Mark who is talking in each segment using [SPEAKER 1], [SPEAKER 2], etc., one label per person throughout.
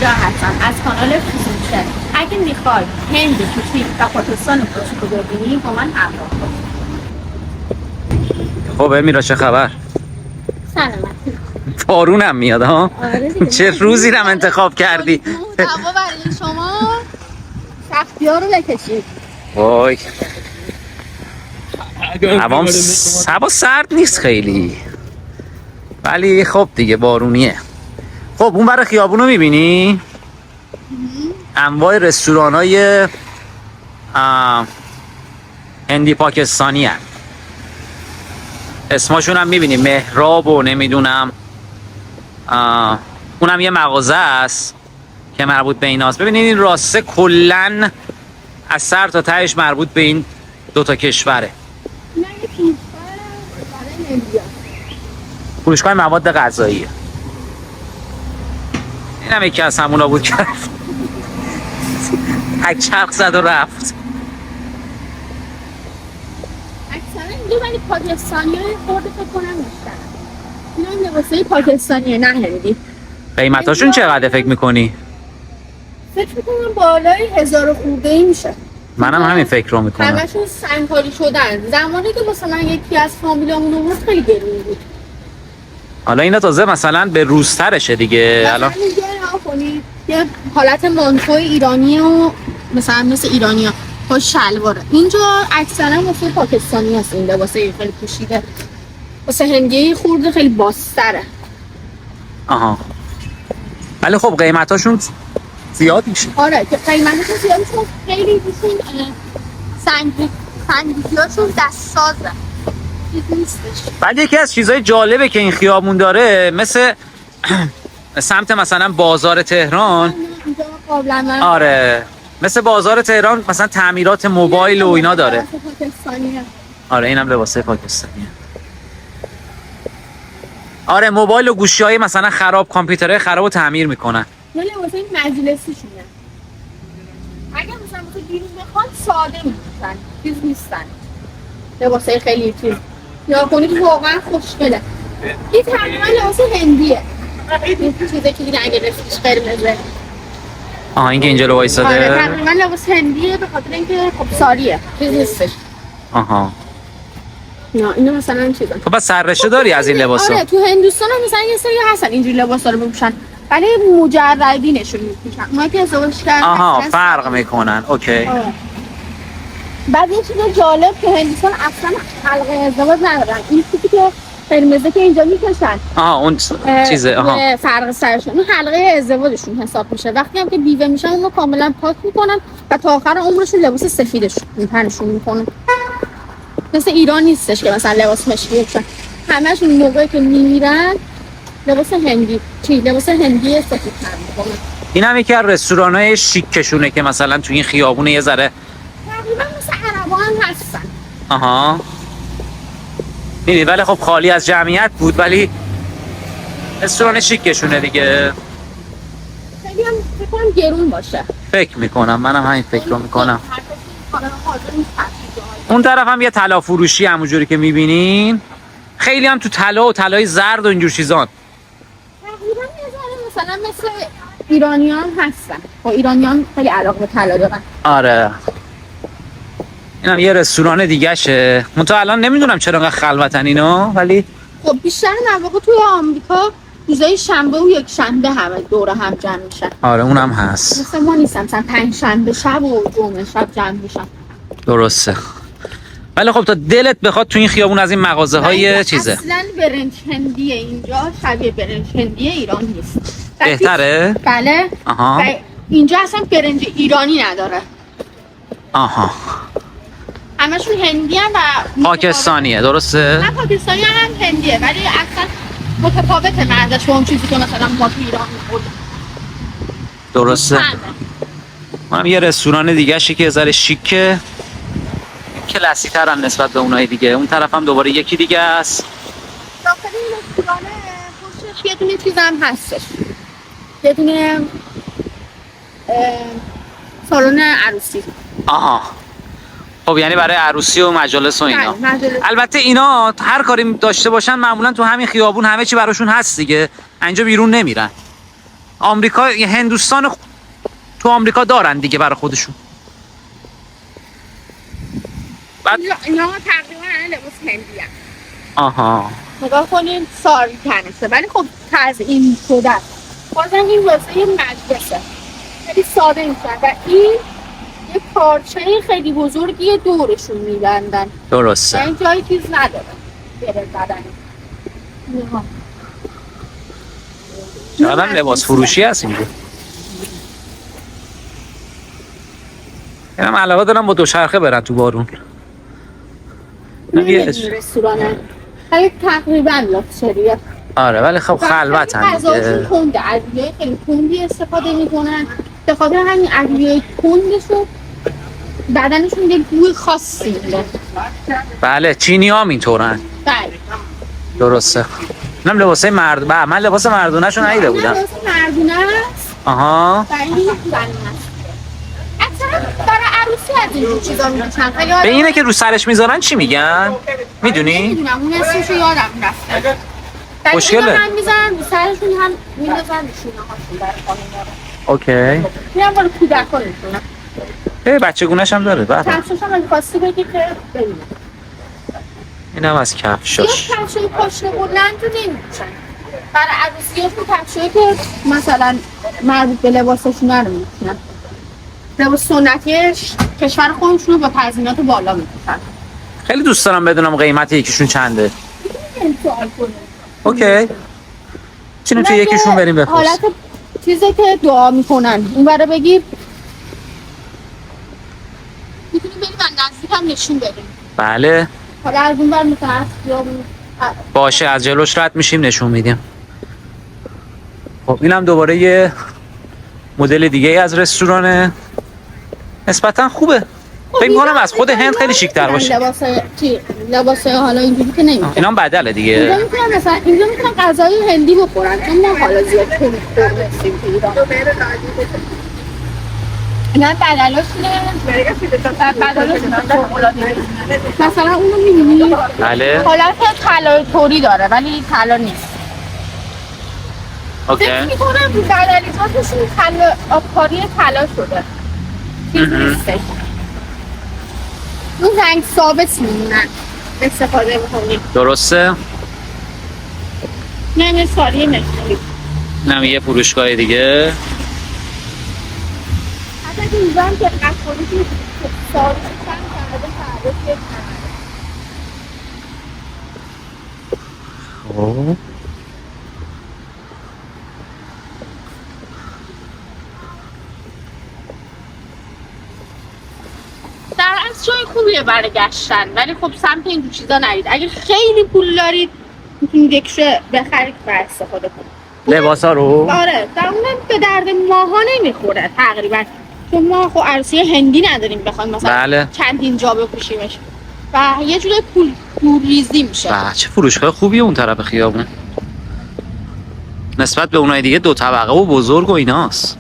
[SPEAKER 1] اینجا هستم از کانال فیزیکشن. اگه میخوای هند کوچیک و پاکستان کوچیک رو ببینی با من همراه کن.
[SPEAKER 2] خب امیرا چه خبر؟
[SPEAKER 1] سلامتی.
[SPEAKER 2] بارونم میاد ها؟
[SPEAKER 1] آره دیگه.
[SPEAKER 2] چه روزی رم انتخاب کردی؟
[SPEAKER 1] هوا برای شما سختی ها رو بکشید.
[SPEAKER 2] وای هوا سرد نیست خیلی، ولی خب دیگه بارونیه. خب اون برای خیابون رو میبینی؟ انواع رستوران های هندی پاکستانی هست. اسماشون هم میبینی، مهراب و نمیدونم اونم یه مغازه است که مربوط به ایناست. ببینید این راسته کلن از سر تا تهش مربوط به این دوتا کشوره. فروشگاه مواد غذاییه. این هم یکی از همونا بود که تک چرخ زد و رفت.
[SPEAKER 1] اکثرا اینجا ولی پاکستانی های خورده فکر کنم میشتن. این هم لباسه پاکستانیه نه هندی.
[SPEAKER 2] قیمتاشون چقدر فکر میکنی؟
[SPEAKER 1] فکر میکنم بالای 1000 خورده ای میشه.
[SPEAKER 2] منم همین فکر رو میکنم.
[SPEAKER 1] همشون سنگکاری شدن. زمانی که مثلا یکی از فامیلامون اومد خیلی گرون بود.
[SPEAKER 2] حالا اینا تازه مثلا به روزترشه دیگه. الان
[SPEAKER 1] یه حالت مانتوی ایرانی و مثل ایرانی‌ها با شلواره. اینجا اکثرا واسه پاکستانی هست این لباسه خیلی پوشیده. واسه هندی خورده خیلی بازتره.
[SPEAKER 2] آها. ولی خب قیمتاشون زیاد میشه.
[SPEAKER 1] آره که قیمتشون زیاد میشه. خیلی دوشون سنگی‌هاشون دستسازه.
[SPEAKER 2] بعد یکی از چیزهای جالبه که این خیابون داره مثل سمت مثلا بازار تهران. آره مثل بازار تهران مثلا تعمیرات موبایل و اینا داره. آره اینم لباسه پاکستانیه. آره موبایل و گوشی‌های مثلا خراب، کامپیوترهای خراب رو تعمیر میکنن.
[SPEAKER 1] نه لباسه مجلسیشونه. اگه مثلا بیرون بخواد ساده میشن، چیز نیستن. لباسه خیلی چیز یا کنید واقعا خوشگله. این تقریبا لباس هندیه. این چیزی که دیگه اگه رفتش قرمزه.
[SPEAKER 2] آها این که اینجا رو وایساده.
[SPEAKER 1] آره تقریبا لباس هندیه به خاطر اینکه خب ساریه. چیز نیستش.
[SPEAKER 2] آها.
[SPEAKER 1] نه اینو مثلا چیزا.
[SPEAKER 2] خب بس سررشته داری از این لباسا؟
[SPEAKER 1] آره تو هندوستان هم مثلا یه سری هستن اینجوری لباسا رو بپوشن. ولی مجردینشون میپوشن. اونایی که ازدواج کردن.
[SPEAKER 2] آها فرق میکنن. اوکی.
[SPEAKER 1] بعد یه چیز جالب که هندوستان اصلا حلقه ازدواج ندارن. این چیزی که قرمزه که اینجا میکشن.
[SPEAKER 2] آها اون چیزه. آها
[SPEAKER 1] فرق سرشون اون حلقه ازدواجشون حساب میشه. وقتی هم که بیوه میشن اونو کاملا پاک میکنن و تا آخر عمرشون لباس سفیدشون تنشون میکنن. مثل ایران نیستش که مثلا لباس مشکی بپوشن. همشون موقعی که میمیرن لباس هندی سفید تن میکنن.
[SPEAKER 2] این هم یکی از رستوران‌های شیکشونه که مثلا تو این خیابون یه ذره
[SPEAKER 1] تقریبا مثل عربا هم هستن.
[SPEAKER 2] آها میدی ولی خب خالی از جمعیت بود، ولی رستوران شیکشونه دیگه.
[SPEAKER 1] خیلی هم فکر کنم گرون باشه.
[SPEAKER 2] فکر میکنم منم همین فکر رو میکنم. اون طرف هم یه طلا فروشی همونجوری که میبینین، خیلی هم تو طلا و طلای زرد و اینجور چیزان.
[SPEAKER 1] تقریبا مثلا مثل ایرانیان هستن. خب ایرانیان خیلی علاقه به طلا دارن.
[SPEAKER 2] آره اینم یه رستوران دیگه شه. من تا الان نمیدونم چرا انقدر خلوتن اینا، ولی
[SPEAKER 1] خب بیشتر مواقع توی آمریکا روزای شنبه و یک شنبه همه دور هم جمع میشن.
[SPEAKER 2] آره اونم هست.
[SPEAKER 1] مثل ما نیستم مثلا پنج شنبه شب و جمعه شب جمع میشن.
[SPEAKER 2] درسته. ولی خب تا دلت بخواد تو این خیابون از این مغازه های چیزه.
[SPEAKER 1] اصلا برنج هندیه اینجا، شبیه برنج هندی ایران نیست.
[SPEAKER 2] بهتره؟
[SPEAKER 1] بله.
[SPEAKER 2] آها.
[SPEAKER 1] اینجا اصلا برنج ایرانی نداره.
[SPEAKER 2] آها.
[SPEAKER 1] همشون هندی هم و
[SPEAKER 2] پاکستانیه درسته؟
[SPEAKER 1] نه پاکستانی هم هندیه ولی اصلا متفاوته مزه‌ش با اون چیزی که مثلا ما تو ایران می‌خوریم.
[SPEAKER 2] درسته. منم یه رستوران دیگه شی که یه ذره شیکه، کلاسی ترن نسبت به اونای دیگه. اون طرف هم دوباره یکی دیگه است.
[SPEAKER 1] داخل این رستورانه پشتش یه دونه چیز هم هستش. یه دونه سالن عروسی.
[SPEAKER 2] آها. خب یعنی برای عروسی و مجالس و اینا. البته اینا هر کاری داشته باشن معمولا تو همین خیابون همه چی براشون هست دیگه. اینجا بیرون نمیرن. آمریکا هندوستان تو آمریکا دارن دیگه برای خودشون. بعد
[SPEAKER 1] اینا تقریبا لباس هندی هم.
[SPEAKER 2] آها
[SPEAKER 1] نگاه کنین ساری تنسه، ولی خب تزیین شده. بازم این واسه یه مجلسه، خیلی ساده میشن و این یه پارچه خیلی بزرگی دورشون میبندن.
[SPEAKER 2] درسته.
[SPEAKER 1] این جایی چیز نداره بره بدنی.
[SPEAKER 2] چقدر لباس فروشی هست اینجا. اینم علاقه دارم با دوچرخه برن تو بارون.
[SPEAKER 1] نمیدونی رستورانه خیلی تقریبا لاکچریه.
[SPEAKER 2] آره ولی خب خلوت هم
[SPEAKER 1] غذاشون تنده، ادویه خیلی تندی استفاده میکنن، به خاطر همین ادویه تندشون بدنشون یه بوی خاصی میده.
[SPEAKER 2] بله چینی هم اینطورن.
[SPEAKER 1] بله
[SPEAKER 2] درسته. اینم لباسای مرد. من لباس مردونه‌شون ندیده بودم.
[SPEAKER 1] لباس مردونه است.
[SPEAKER 2] آها.
[SPEAKER 1] برای این زنونه است. اصلا برای عروسی از این چیزا می‌پوشن.
[SPEAKER 2] به اینه که رو سرش میذارن چی میگن؟ میدونی؟
[SPEAKER 1] نمیدونم اون اسمشو یادم رفته.
[SPEAKER 2] خوشگله.
[SPEAKER 1] هم میذارن رو سرشون هم میذارن رو شونه هاشون برای خانم‌ها.
[SPEAKER 2] اوکی.
[SPEAKER 1] میرم برای کودک‌ها می‌پوشن.
[SPEAKER 2] بچه گونه‌ش هم داره. بعد
[SPEAKER 1] کفشش هم اگه خواستی بگی که ببینم.
[SPEAKER 2] اینم از کفشاش.
[SPEAKER 1] یه کفشای پاشنه بلند رو نمی‌پوشن. برای عروسی‌هاشون کفشایی که مثلا مربوط به لباسشون رو می‌پوشن. لباس سنتیش کشور خودشون رو با تزیینات بالا می‌پوشن.
[SPEAKER 2] خیلی دوست دارم بدونم قیمت یکیشون چنده.
[SPEAKER 1] این سوال کنه.
[SPEAKER 2] اوکی. چینو تو یکیشون بریم بپرس.
[SPEAKER 1] حالت چیزی که دعا میکنن اون برای بگیر میتونیم بریم و نزدیک هم نشون بدیم.
[SPEAKER 2] بله.
[SPEAKER 1] حالا از اون بر میتونست یا
[SPEAKER 2] باشه از جلوش رد میشیم نشون میدیم. خب اینم دوباره یه مدل دیگه از رستورانه. نسبتا خوبه. فکر می‌کنم از خود هند خیلی شیک‌تر باشه.
[SPEAKER 1] لباسای حالا اینجوری که نمی‌کنن.
[SPEAKER 2] اینا هم بدله دیگه.
[SPEAKER 1] اینجا میتونن مثلا اینجا میتونن غذای هندی بخورن چون ما حالا زیاد خورده هستیم تو ایران. اینا بدلاشونه. مثلا اونو می‌بینی؟
[SPEAKER 2] بله.
[SPEAKER 1] حالت طلای توری داره ولی طلا نیست.
[SPEAKER 2] اوکی.
[SPEAKER 1] فکر می‌کنم رو بدلیزاتشون طلا آبکاری طلا شده. چیز نیستش. اون رنگ ثابت میمونن استفاده میکنیم.
[SPEAKER 2] درسته؟
[SPEAKER 1] نه ساریه نشونیم.
[SPEAKER 2] نه یه فروشگاه دیگه.
[SPEAKER 1] حتی که اینجا که قطعالی که ساریه چند کرده که
[SPEAKER 2] خب
[SPEAKER 1] در از جای خوبیه برای گشتن ولی خب سمت این دو چیزا نرید. اگه خیلی پول دارید میتونید یکشه بخرید و استفاده کنید.
[SPEAKER 2] لباسا رو؟
[SPEAKER 1] آره در اونم به درد ماها نمیخوره تقریبا چون ما خب عروسی هندی نداریم بخوایم مثلا
[SPEAKER 2] بله.
[SPEAKER 1] چندین جا بپوشیمش و یه جوری پول ریزی میشه.
[SPEAKER 2] چه فروشگاه خوبیه اون طرف خیابون. نسبت به اونای دیگه 2 طبقه و بزرگ و ایناست.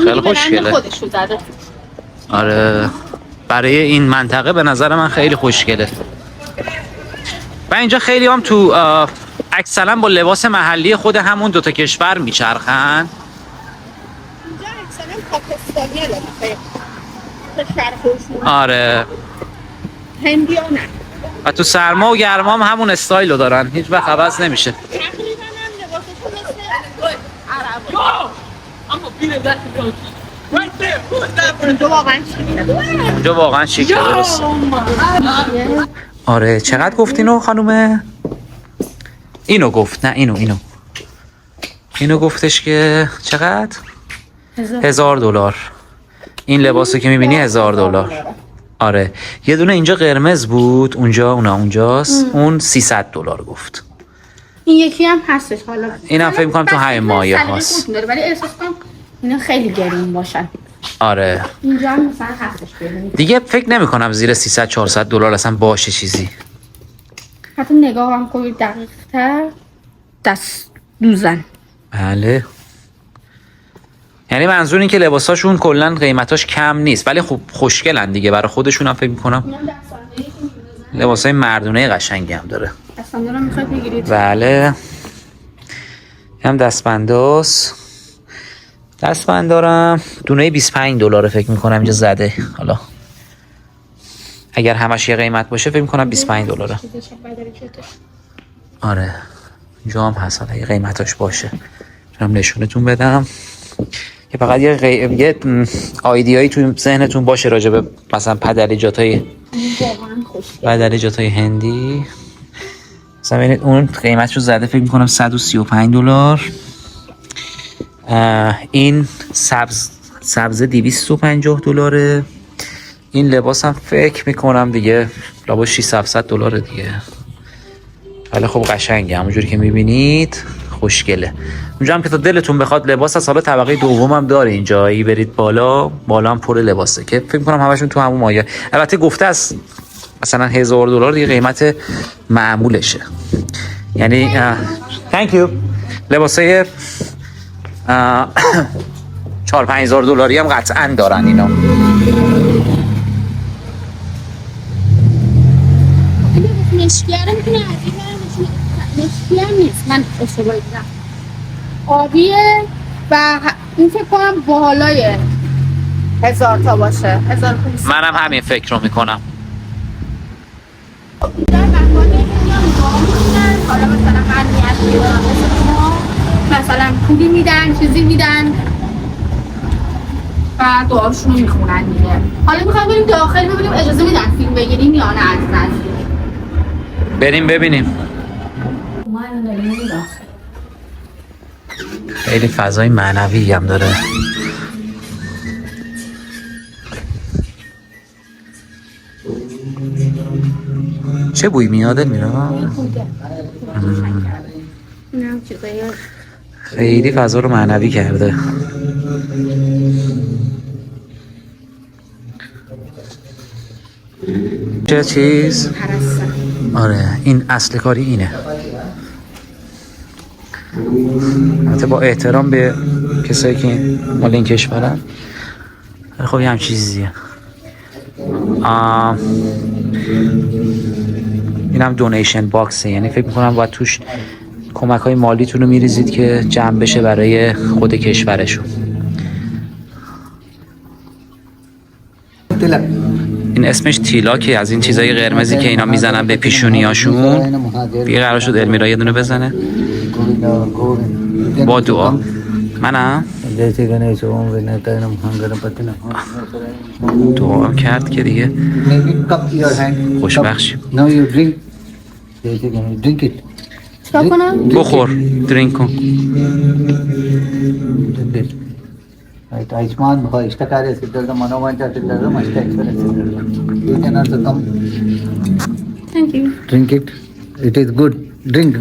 [SPEAKER 2] خیلی خوشگله.
[SPEAKER 1] خودش رو زده.
[SPEAKER 2] آره برای این منطقه به نظر من خیلی خوشگله. و اینجا خیلی هم تو اکثرا با لباس محلی خود همون 2 تا کشور میچرخن.
[SPEAKER 1] اینجا اکثرا پاکستانیه لباسه کشور خودشون.
[SPEAKER 2] آره
[SPEAKER 1] هندی ها نه.
[SPEAKER 2] و تو سرما و گرما هم همون استایل رو دارن هیچ وقت عوض نمیشه.
[SPEAKER 1] تقریبا هم لباسشون مثل عرب.
[SPEAKER 2] اونجا واقعا شیکه. درست. آره چقدر گفتینو خانومه؟ اینو گفت. نه اینو گفتش که چقدر؟ $1000. این لباسو که میبینی $1000. آره یه دونه اینجا قرمز بود اونجا اونجاست. اون $300 گفت.
[SPEAKER 1] این یکی هم هستش حالا.
[SPEAKER 2] اینم فکر می‌کنم تو همین مایه هست.
[SPEAKER 1] ولی احساس کنم اینا خیلی گرون باشن.
[SPEAKER 2] آره
[SPEAKER 1] اینجا هم مثلا هستش گرون.
[SPEAKER 2] دیگه فکر نمی‌کنم زیر $300-400 اصلا باشه چیزی.
[SPEAKER 1] حتی نگاه هم کنید دقیق‌تر دست دوزن.
[SPEAKER 2] بله یعنی منظور این که لباساشون کلا قیمتاش کم نیست ولی خب خوشگلن دیگه برای خودشون هم فکر می‌کنم. لباسای مردونه قشنگی هم داره.
[SPEAKER 1] دستبنده رو می‌خواید بگیرید؟
[SPEAKER 2] بله هم دستبنداست. دستبند دارم، دونه $25 فکر میکنم اینجا زده. حالا اگر همش یه قیمت باشه فکر میکنم $25. آره اینجا هم هست، حالا یه قیمتاش باشه میتونم نشونتون بدم که فقط یه آیدیایی تو ذهنتون باشه راجع به مثلا پدلیجاتای هندی. مثلا ببینید اون قیمتشو زده فکر میکنم $135. این سبز $250. این لباس هم فکر میکنم دیگه لباس $600-700 دیگه. ولی خب قشنگه همونجوری که میبینید، خوشگله. اونجا هم که تا دلتون بخواد لباس از حالا طبقه دوم هم داره اینجا، ای برید بالا هم پر لباسه که فکر میکنم همشون تو همون مایه. البته گفته است مثلا $1000 دیگه قیمت معمولشه، یعنی thank you. لباسای $4,000-5,000 هم قطعا دارن اینا.
[SPEAKER 1] مشکیاره میتونه از این مشکیار نیست، من اشتباه دیدم، آبیه و این فکر کنم بالای 1000 تا باشه، 1500.
[SPEAKER 2] منم همین فکر رو میکنم.
[SPEAKER 1] در مکانی حالا مثلا هر نیت میدارم مثلا پولی میدن، چیزی میدن و دعاشون رو میخونن دیگه. حالا میخوام بریم داخل ببینیم اجازه میدن فیلم بگیریم یا نه. از نزدیک
[SPEAKER 2] بریم ببینیم. خیلی فضای معنوی هم داره. چه بوی میاده میرم؟ خیلی فضا رو معنوی کرده. چه چیز؟ آره این اصل کاری اینه. البته با احترام به کسایی که مال این کشورن، خب یه هم چیزیه. این هم دونیشن باکسه، یعنی فکر میکنم باید توش کمک های مالیتون رو میریزید که جمع بشه برای خود کشورشون. این اسمش تیلاکه، از این چیزای قرمزی که اینا میزنن به پیشونیاشون. دیگه قرار شد المیرا یه دونه بزنه با دعا. منم دعا هم کرد که دیگه خوشبخت شیم.
[SPEAKER 1] چکار کنم؟
[SPEAKER 2] بخور، درینک کن.
[SPEAKER 3] Ayushman Bhai, Ishtakari Siddhartha, Manovancha Siddhartha, Mashta Ekshwara Siddhartha. You can also come.
[SPEAKER 1] Thank you.
[SPEAKER 3] Drink it. It is good. Drink.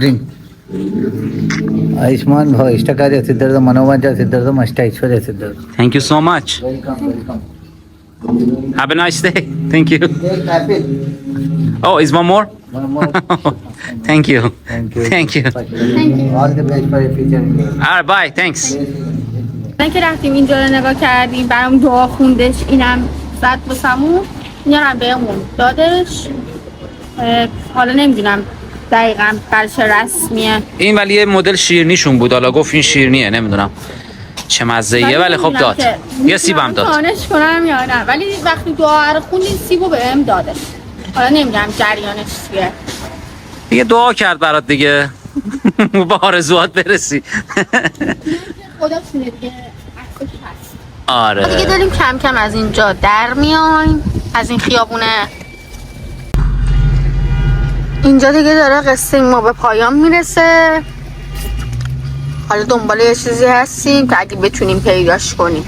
[SPEAKER 3] Ayushman Bhai, Ishtakari Siddhartha, Manovancha Siddhartha, Mashta Ekshwara Siddhartha.
[SPEAKER 2] Thank you so much.
[SPEAKER 3] Welcome.
[SPEAKER 2] Have a nice day. Thank you.
[SPEAKER 3] Take apple.
[SPEAKER 2] Oh, is one more?
[SPEAKER 3] One more.
[SPEAKER 2] Thank you.
[SPEAKER 3] Thank you. All the best for your future.
[SPEAKER 2] All right, bye. Thanks.
[SPEAKER 1] من که رفتیم اینجا رو نگاه کردیم، برام دعا خوندش، اینم زد بسمون، اینم بهمون دادش. حالا نمیدونم دقیقا برش رسمیه
[SPEAKER 2] این ولی یه مدل شیرنیشون بود، حالا گفت این شیرنیه، نمیدونم چه مزه‌ایه ولی خب داد. یه سیبم داد.
[SPEAKER 1] دانش کنم یا نه، ولی وقتی دعا رو خوندین سیبو بهم دادش. حالا نمیدونم جریانش چیه.
[SPEAKER 2] دیگه دعا کرد برات دیگه. با آرزوات برسی.
[SPEAKER 1] خدا شونه دیگه. هست.
[SPEAKER 2] آره.
[SPEAKER 1] دیگه داریم کم کم از اینجا در میایم، از این خیابونه. اینجا دیگه داره قصه ما به پایان میرسه. حالا دنبال یه چیزی هستیم که اگه بتونیم پیداش کنیم،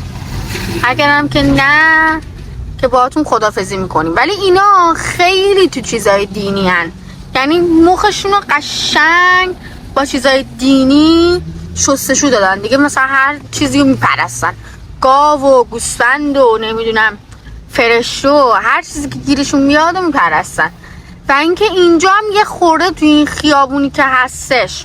[SPEAKER 1] اگرم که نه که باهاتون خدافظی میکنیم. ولی اینا خیلی تو چیزای دینی هن، یعنی مخشون رو قشنگ با چیزای دینی شستشو دادن دیگه. مثلا هر چیزی رو میپرستن، گاو و گوسفند و نمیدونم فرشته و هر چیزی که گیرشون میاد و میپرستن. و اینکه اینجا هم یه خورده تو این خیابونی که هستش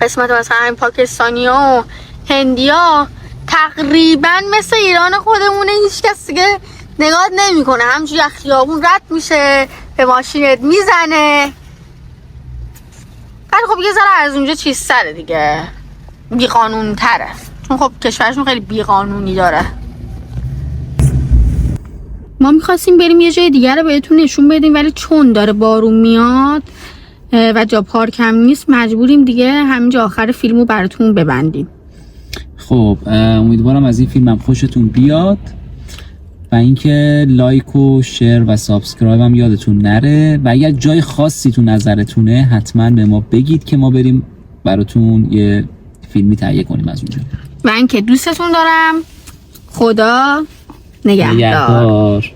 [SPEAKER 1] قسمت مثلا همین پاکستانی ها و هندی ها تقریبا مثل ایران خودمونه، هیچ کس دیگه نگاه نمیکنه، همجوری از خیابون رد میشه به ماشینت میزنه. ولی خب یه ذره از اونجا چیز سره دیگه، بی قانون تره چون خب کشورشون خیلی بیقانونی داره. ما میخواستیم بریم یه جای دیگر رو بهتون نشون بدیم، ولی چون داره بارون میاد و جا پارک هم نیست مجبوریم دیگه همینجا آخر فیلمو براتون ببندیم.
[SPEAKER 2] خب امیدوارم از این فیلمم خوشتون بیاد و اینکه لایک و شیر و سابسکرایب هم یادتون نره و اگر جای خاصی تو نظرتونه حتما به ما بگید که ما بریم براتون یه فیلمی تهیه کنیم از اونجا.
[SPEAKER 1] من که دوستتون دارم. خدا نگهدار.